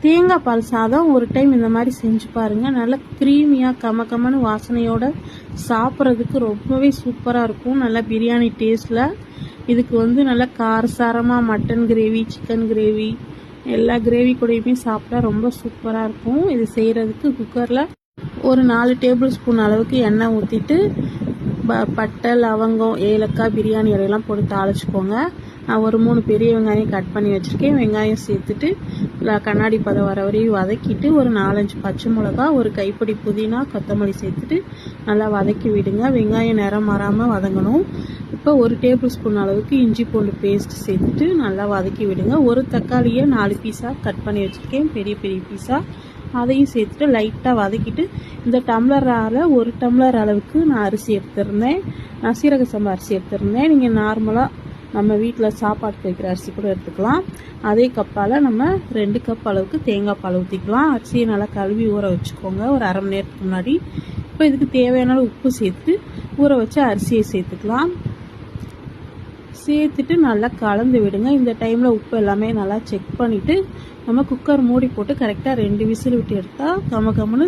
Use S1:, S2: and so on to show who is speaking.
S1: தேங்காய் பால் சாதம் ஒரு டைம் இந்த மாதிரி செஞ்சு பாருங்கள். நல்லா க்ரீமியாக கமகமன்னு வாசனையோட சாப்பிட்றதுக்கு ரொம்பவே சூப்பராக இருக்கும். நல்லா பிரியாணி டேஸ்ட்டில். இதுக்கு நல்லா காரசாரமாக மட்டன் கிரேவி, சிக்கன் கிரேவி, எல்லா கிரேவி கூடயுமே சாப்பிட்டா ரொம்ப சூப்பராக இருக்கும். இது செய்கிறதுக்கு குக்கரில் ஒரு 4 டேபிள் ஸ்பூன் அளவுக்கு எண்ணெய் ஊற்றிட்டு பட்டை, லவங்கம், ஏலக்காய், பிரியாணி இலையெல்லாம் போட்டு தாளிச்சுக்கோங்க. நான் ஒரு 3 பெரிய வெங்காயம் கட் பண்ணி வச்சுருக்கேன். வெங்காயம் சேர்த்துட்டு கண்ணாடி பதம் வர வரையும் வதக்கிட்டு ஒரு 4-5 பச்சை மிளகா, ஒரு கைப்பிடி புதினா, கொத்தமல்லி சேர்த்துட்டு நல்லா வதக்கி விடுங்க. வெங்காயம் நிறம் மாறாமல் வதங்கணும். இப்போ ஒரு டேபிள் ஸ்பூன் அளவுக்கு இஞ்சி பூண்டு பேஸ்ட் சேர்த்துட்டு நல்லா வதக்கி விடுங்க. ஒரு தக்காளியை 4 பீஸாக கட் பண்ணி வச்சுருக்கேன், பெரிய பெரிய பீஸாக. அதையும் சேர்த்துட்டு லைட்டாக வதக்கிட்டு இந்த டம்ளரால் 1 டம்ளர் அளவுக்கு நான் அரிசி எடுத்துருந்தேன். நான் சீரக சம்பா அரிசி எடுத்துருந்தேன். நீங்கள் நார்மலாக நம்ம வீட்டில் சாப்பாட்டுக்கு வைக்கிற அரிசி கூட எடுத்துக்கலாம். அதே கப்பால் நம்ம 2 கப் அளவுக்கு தேங்காய் பால் ஊற்றிக்கலாம். அரிசியை நல்லா கழுவி ஊற வச்சுக்கோங்க ஒரு அரை மணி நேரத்துக்கு முன்னாடி. இப்போ இதுக்கு தேவையான உப்பு சேர்த்து ஊற வச்சு அரிசியை சேர்த்துக்கலாம். சேர்த்துட்டு நல்லா கலந்து விடுங்க. இந்த டைமில் உப்பு எல்லாமே நல்லா செக் பண்ணிவிட்டு நம்ம குக்கர் மூடி போட்டு கரெக்டாக 2 விசில் விட்டு எடுத்தால் கமகமன்னு